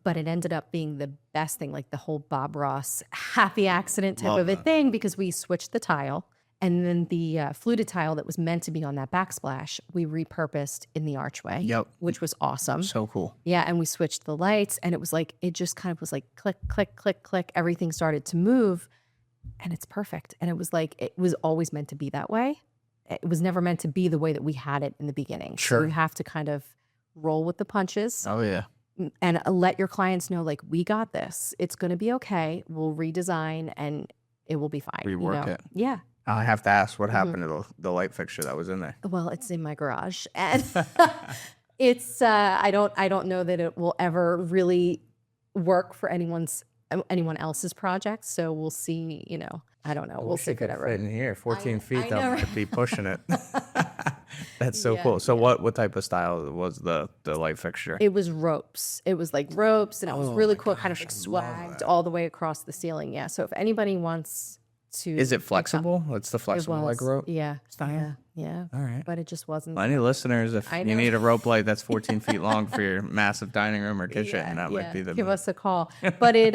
Speaker 1: But it ended up being the best thing, like the whole Bob Ross happy accident type of a thing because we switched the tile. And then the fluted tile that was meant to be on that backsplash, we repurposed in the archway, which was awesome.
Speaker 2: So cool.
Speaker 1: Yeah, and we switched the lights, and it was like, it just kind of was like click, click, click, click. Everything started to move, and it's perfect. And it was like, it was always meant to be that way. It was never meant to be the way that we had it in the beginning.
Speaker 2: Sure.
Speaker 1: So you have to kind of roll with the punches.
Speaker 2: Oh, yeah.
Speaker 1: And let your clients know, like, we got this. It's going to be okay. We'll redesign, and it will be fine.
Speaker 2: Rework it.
Speaker 1: Yeah.
Speaker 2: I have to ask, what happened to the light fixture that was in there?
Speaker 1: Well, it's in my garage, and it's I don't know that it will ever really work for anyone else's project. So we'll see. I don't know. We'll see. Whatever.
Speaker 2: Fit in here, 14 feet. That might be pushing it. That's so cool. So what type of style was the light fixture?
Speaker 1: It was ropes. It was like ropes, and it was really cool. Kind of like swagged all the way across the ceiling. Yeah. So if anybody wants.
Speaker 2: Is it flexible? It's the flexible like rope?
Speaker 1: Yeah.
Speaker 2: Style?
Speaker 1: Yeah.
Speaker 2: All right.
Speaker 1: But it just wasn't.
Speaker 2: Any listeners, if you need a rope light that's 14 feet long for your massive dining room or kitchen, that might be the
Speaker 1: give us a call. But it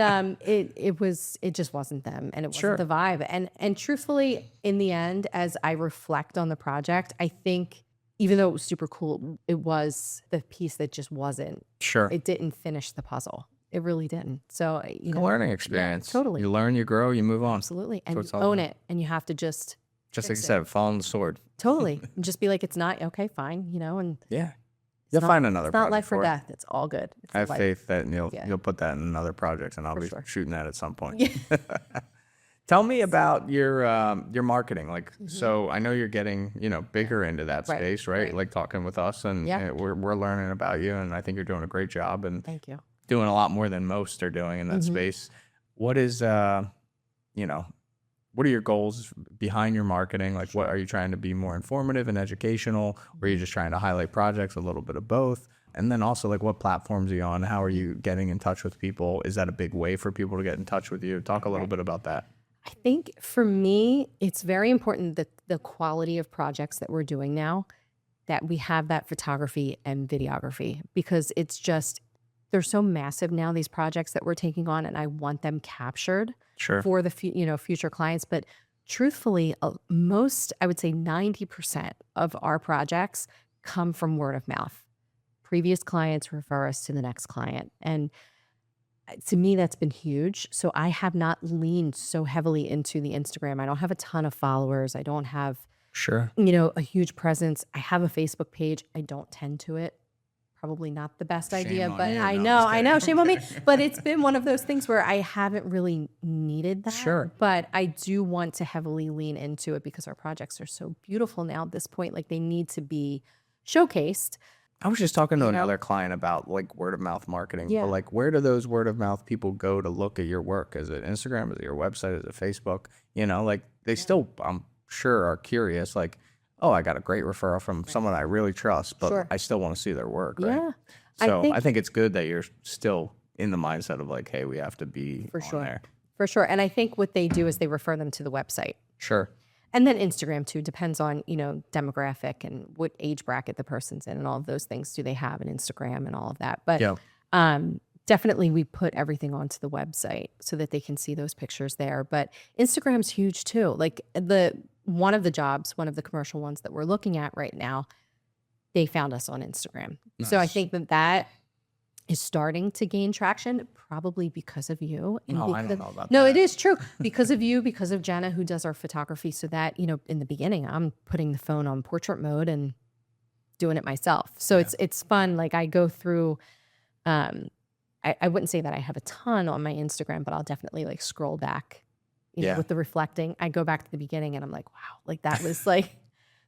Speaker 1: just wasn't them, and it wasn't the vibe. And truthfully, in the end, as I reflect on the project, I think even though it was super cool, it was the piece that just wasn't.
Speaker 2: Sure.
Speaker 1: It didn't finish the puzzle. It really didn't. So
Speaker 2: a learning experience.
Speaker 1: Yeah, totally.
Speaker 2: You learn, you grow, you move on.
Speaker 1: Absolutely, and you own it, and you have to just
Speaker 2: like you said, fall on the sword.
Speaker 1: Totally, and just be like, it's not okay, fine, and
Speaker 2: you'll find another.
Speaker 1: It's not life or death. It's all good.
Speaker 2: I have faith that you'll put that in another project, and I'll be shooting that at some point. Yeah. Tell me about your marketing. Like, so I know you're getting bigger into that space, right? Like talking with us, and we're learning about you, and I think you're doing a great job. And
Speaker 1: thank you.
Speaker 2: Doing a lot more than most are doing in that space. What is what are your goals behind your marketing? Like, what are you trying to be more informative and educational? Or are you just trying to highlight projects? A little bit of both. And then also, like, what platforms are you on? How are you getting in touch with people? Is that a big way for people to get in touch with you? Talk a little bit about that.
Speaker 1: I think for me, it's very important that the quality of projects that we're doing now, that we have that photography and videography, because it's just, they're so massive now, these projects that we're taking on, and I want them captured for the future clients. But truthfully, most, I would say 90% of our projects come from word of mouth. Previous clients refer us to the next client. And to me, that's been huge. So I have not leaned so heavily into the Instagram. I don't have a ton of followers. I don't have, a huge presence. I have a Facebook page. I don't tend to it. Probably not the best idea, but I know, shame on me. But it's been one of those things where I haven't really needed that.
Speaker 2: Sure.
Speaker 1: But I do want to heavily lean into it because our projects are so beautiful now at this point. Like, they need to be showcased.
Speaker 2: I was just talking to another client about like word of mouth marketing.
Speaker 1: Yeah.
Speaker 2: But like, where do those word of mouth people go to look at your work? Is it Instagram? Is it your website? Is it Facebook? Like they still, I'm sure, are curious. Like, oh, I got a great referral from someone I really trust, but I still want to see their work. Right?
Speaker 1: Yeah.
Speaker 2: So I think it's good that you're still in the mindset of like, hey, we have to be on there.
Speaker 1: For sure. And I think what they do is they refer them to the website.
Speaker 2: Sure.
Speaker 1: And then Instagram too, depends on, demographic and what age bracket the person's in and all of those things. Do they have an Instagram and all of that? But definitely we put everything onto the website so that they can see those pictures there. But Instagram's huge too. Like one of the commercial ones that we're looking at right now, they found us on Instagram. Nice. So I think that is starting to gain traction, probably because of you. And
Speaker 2: I don't know about
Speaker 1: that.
Speaker 2: No,
Speaker 1: it is true. Because of you, because of Jenna, who does our photography, so that, in the beginning, I'm putting the phone on portrait mode and doing it myself. So it's fun. Like, I go through, I wouldn't say that I have a ton on my Instagram, but I'll definitely like scroll back, with the reflecting. I go back to the beginning and I'm like, wow, like that was like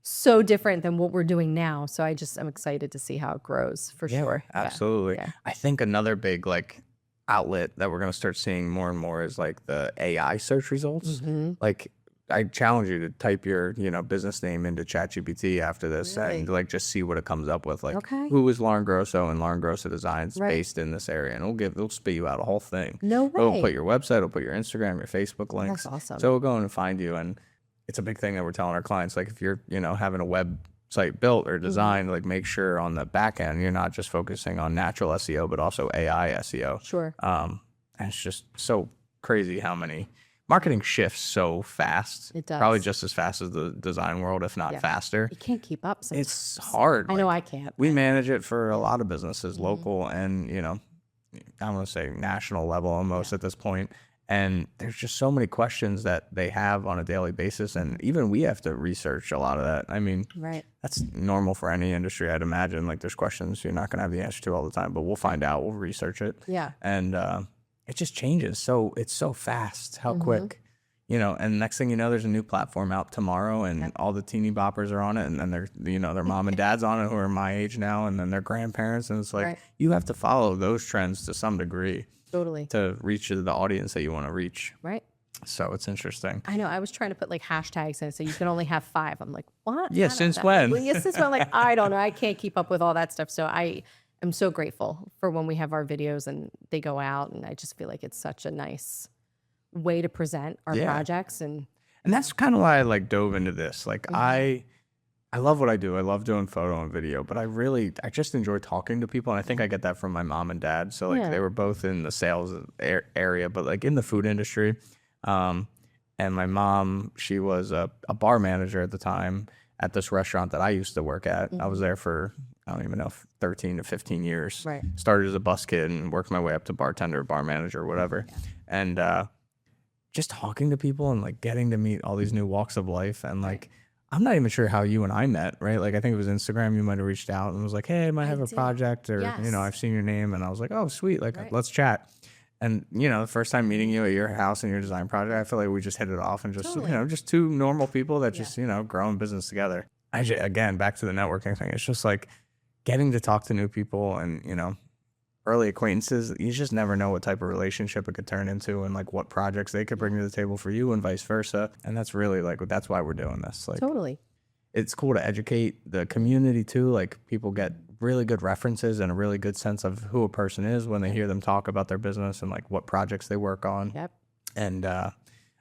Speaker 1: so different than what we're doing now. So I'm excited to see how it grows for sure.
Speaker 2: Absolutely. Yeah. I think another big like outlet that we're going to start seeing more and more is like the AI search results. Like, I challenge you to type your, business name into ChatGPT after this and like just see what it comes up with. Like, who is Lauren Grosso and Lauren Grosso Designs based in this area? And it'll spit you out a whole thing.
Speaker 1: No way.
Speaker 2: It'll put your website, it'll put your Instagram, your Facebook links.
Speaker 1: That's awesome.
Speaker 2: So we'll go in and find you. And it's a big thing that we're telling our clients. Like, if you're, having a website built or designed, like, make sure on the back end, you're not just focusing on natural SEO, but also AI SEO.
Speaker 1: Sure.
Speaker 2: And it's just so crazy how many marketing shifts so fast.
Speaker 1: It does.
Speaker 2: Probably just as fast as the design world, if not faster.
Speaker 1: You can't keep up sometimes.
Speaker 2: It's hard.
Speaker 1: I know I can't.
Speaker 2: We manage it for a lot of businesses, local and, I'm going to say national level almost at this point. And there's just so many questions that they have on a daily basis. And even we have to research a lot of that. I mean, that's normal for any industry, I'd imagine. Like, there's questions you're not going to have the answer to all the time, but we'll find out. We'll research it.
Speaker 1: Yeah.
Speaker 2: And it just changes. So it's so fast, how quick, and next thing you know, there's a new platform out tomorrow and all the teeny boppers are on it. And then their mom and dad's on it who are my age now, and then their grandparents. And it's like, you have to follow those trends to some degree.
Speaker 1: Totally.
Speaker 2: To reach the audience that you want to reach.
Speaker 1: Right.
Speaker 2: So it's interesting.
Speaker 1: I know. I was trying to put like hashtags in, so you can only have 5. I'm like, what?
Speaker 2: Yeah, since when?
Speaker 1: Well, yeah, since when? Like, I don't know. I can't keep up with all that stuff. So I am so grateful for when we have our videos and they go out, and I just feel like it's such a nice way to present our projects. And
Speaker 2: that's kind of why I like dove into this. Like, I love what I do. I love doing photo and video, but I just enjoy talking to people. And I think I get that from my mom and dad. So like they were both in the sales area, but like in the food industry. Um, and my mom, she was a bar manager at the time at this restaurant that I used to work at. I was there for, I don't even know, 13 to 15 years.
Speaker 1: Right.
Speaker 2: Started as a bus kid and worked my way up to bartender, bar manager, whatever. And just talking to people and like getting to meet all these new walks of life and like, I'm not even sure how you and I met, right? Like, I think it was Instagram. You might have reached out and was like, hey, I might have a project or, you know, I've seen your name. And I was like, oh, sweet. Like, let's chat. And, you know, the first time meeting you at your house and your design project, I feel like we just hit it off and just, you know, just two normal people that just, you know, growing business together. Again, back to the networking thing. It's just like getting to talk to new people and, you know, early acquaintances, you just never know what type of relationship it could turn into and like what projects they could bring to the table for you and vice versa. And that's really like, that's why we're doing this. Like,
Speaker 1: Totally.
Speaker 2: It's cool to educate the community too. Like people get really good references and a really good sense of who a person is when they hear them talk about their business and like what projects they work on.
Speaker 1: Yep.
Speaker 2: And I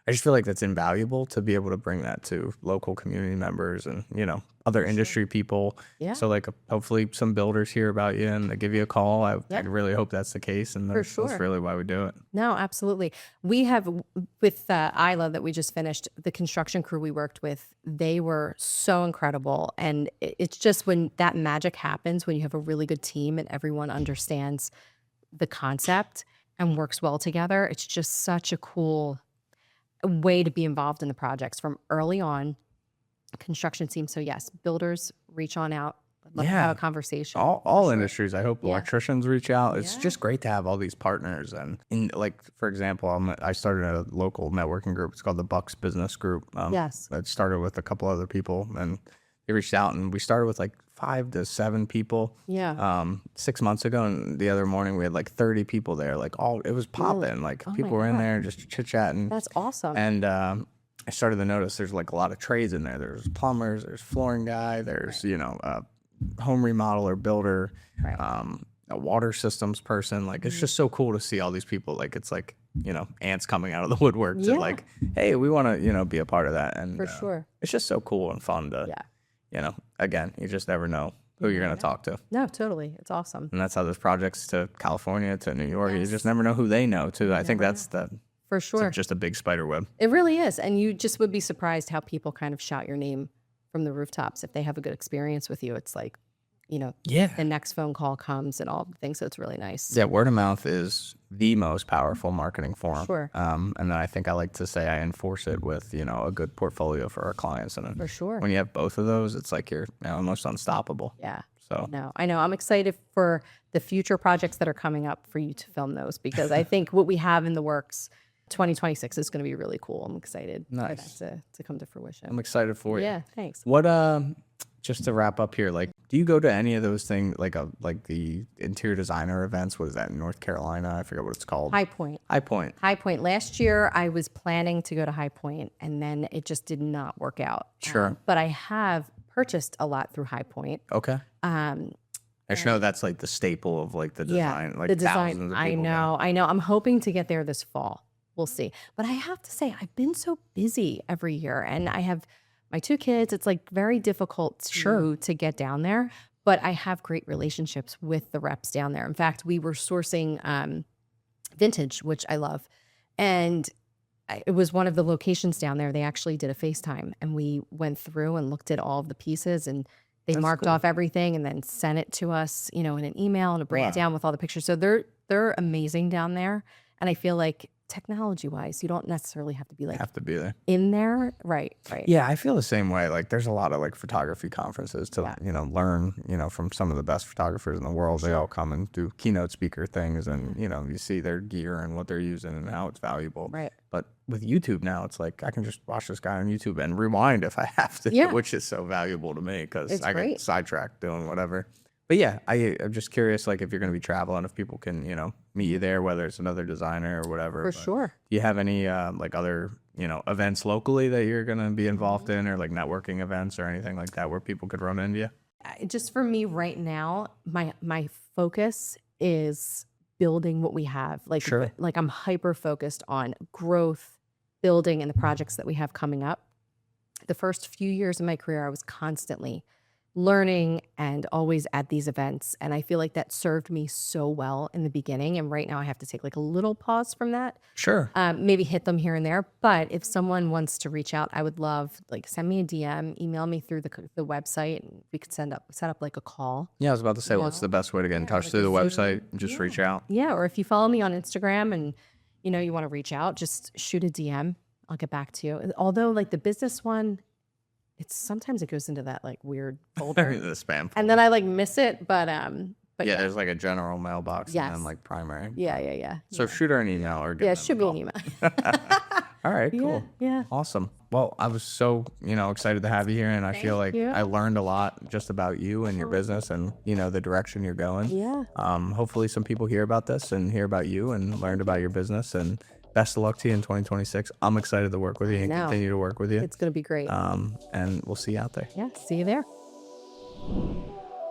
Speaker 2: just feel like that's invaluable to be able to bring that to local community members and, you know, other industry people.
Speaker 1: Yeah.
Speaker 2: So like hopefully some builders hear about you and they give you a call. I really hope that's the case. And that's really why we do it.
Speaker 1: No, absolutely. We have with Isla that we just finished, the construction crew we worked with, they were so incredible. And it's just when that magic happens, when you have a really good team and everyone understands the concept and works well together, it's just such a cool way to be involved in the projects from early on. Construction team. So yes, builders reach on out. Let's have a conversation.
Speaker 2: All industries. I hope electricians reach out. It's just great to have all these partners. And in, like, for example, I started a local networking group. It's called the Bucks Business Group.
Speaker 1: Yes.
Speaker 2: It started with a couple other people and they reached out and we started with like 5 to 7 people.
Speaker 1: Yeah.
Speaker 2: 6 months ago, and the other morning we had like 30 people there. Like it was popping. Like people were in there just chit chatting.
Speaker 1: That's awesome.
Speaker 2: And I started to notice there's like a lot of trades in there. There's plumbers, there's flooring guy, there's you know home remodeler, builder, a water systems person. Like it's just so cool to see all these people. Like it's like, you know, ants coming out of the woodwork to like, hey, we want to, you know, be a part of that. And
Speaker 1: for sure,
Speaker 2: it's just so cool and fun to, you know, again, you just never know who you're going to talk to.
Speaker 1: No, totally. It's awesome.
Speaker 2: And that's how there's projects to California, to New York. You just never know who they know too. I think that's
Speaker 1: for sure.
Speaker 2: It's just a big spider web.
Speaker 1: It really is. And you just would be surprised how people kind of shout your name from the rooftops. If they have a good experience with you, it's like, you know, the next phone call comes and all the things. So it's really nice.
Speaker 2: Yeah, word of mouth is the most powerful marketing form.
Speaker 1: Sure.
Speaker 2: And then I think I like to say I enforce it with, you know, a good portfolio for our clients. And
Speaker 1: for sure,
Speaker 2: when you have both of those, it's like you're almost unstoppable.
Speaker 1: Yeah.
Speaker 2: So
Speaker 1: no, I know. I'm excited for the future projects that are coming up for you to film those because I think what we have in the works 2026 is going to be really cool. I'm excited for that to come to fruition.
Speaker 2: I'm excited for you.
Speaker 1: Yeah, thanks.
Speaker 2: What just to wrap up here, like, do you go to any of those things like the interior designer events? What is that in North Carolina? I forget what it's called.
Speaker 1: High Point. High Point. Last year I was planning to go to High Point and then it just did not work out.
Speaker 2: Sure.
Speaker 1: But I have purchased a lot through High Point.
Speaker 2: Okay. I should know that's like the staple of like the design, like
Speaker 1: the design.
Speaker 2: Thousands of people
Speaker 1: I know. I'm hoping to get there this fall. We'll see. But I have to say, I've been so busy every year and I have my 2 kids. It's like very difficult to get down there, but I have great relationships with the reps down there. In fact, we were sourcing vintage, which I love. And it was one of the locations down there. They actually did a FaceTime and we went through and looked at all of the pieces and they marked off everything and then sent it to us, you know, in an email and a breakdown with all the pictures. So they're amazing down there. And I feel like technology wise, you don't necessarily have to be like
Speaker 2: there
Speaker 1: in there. Right.
Speaker 2: Yeah, I feel the same way. Like there's a lot of like photography conferences to you know learn, you know, from some of the best photographers in the world. They all come and do keynote speaker things and you know, you see their gear and what they're using and how it's valuable.
Speaker 1: Right.
Speaker 2: But with YouTube now, it's like I can just watch this guy on YouTube and rewind if I have to, which is so valuable to me because I get sidetracked doing whatever. But yeah, I'm just curious, like if you're going to be traveling, if people can, you know, meet you there, whether it's another designer or whatever.
Speaker 1: For sure.
Speaker 2: Do you have any like other, you know, events locally that you're going to be involved in or like networking events or anything like that where people could run into you?
Speaker 1: Just for me right now, my focus is building what we have. Like, like I'm hyper focused on growth, building and the projects that we have coming up. the first few years of my career, I was constantly learning and always at these events. And I feel like that served me so well in the beginning. And right now I have to take like a little pause from that.
Speaker 2: Sure.
Speaker 1: Maybe hit them here and there. But if someone wants to reach out, I would love, like, send me a DM, email me through the website, and we could set up like a call.
Speaker 2: Yeah, I was about to say, what's the best way to get in touch?
Speaker 1: like
Speaker 2: Through the
Speaker 1: a Zoom.
Speaker 2: website, just reach out.
Speaker 1: Yeah. Or if you follow me on Instagram and, you want to reach out, just shoot a DM. I'll get back to you. Although like the business one, sometimes it goes into that like weird folder.
Speaker 2: The spam folder.
Speaker 1: And then I like miss it, but
Speaker 2: yeah, there's like a general mailbox and then like primary.
Speaker 1: Yeah.
Speaker 2: So shoot her an email or get
Speaker 1: shoot me an email.
Speaker 2: All right, cool.
Speaker 1: Yeah.
Speaker 2: Awesome. Well, I was so, excited to have you here, and I feel like I learned a lot just about you and your business and, the direction you're going.
Speaker 1: Yeah.
Speaker 2: Hopefully some people hear about this and hear about you and learned about your business, and best of luck to you in 2026. I'm excited to work with you and continue to work with you.
Speaker 1: It's going to be great.
Speaker 2: And we'll see you out there.
Speaker 1: Yeah. See you there.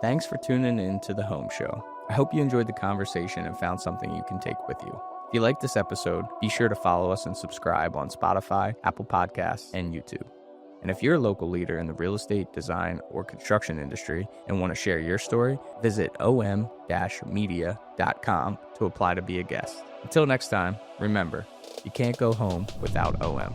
Speaker 2: Thanks for tuning in to the hOMe Show. I hope you enjoyed the conversation and found something you can take with you. If you like this episode, be sure to follow us and subscribe on Spotify, Apple Podcasts, and YouTube. And if you're a local leader in the real estate, design, or construction industry and want to share your story, visit om-media.com to apply to be a guest. Until next time, remember, you can't go home without OM.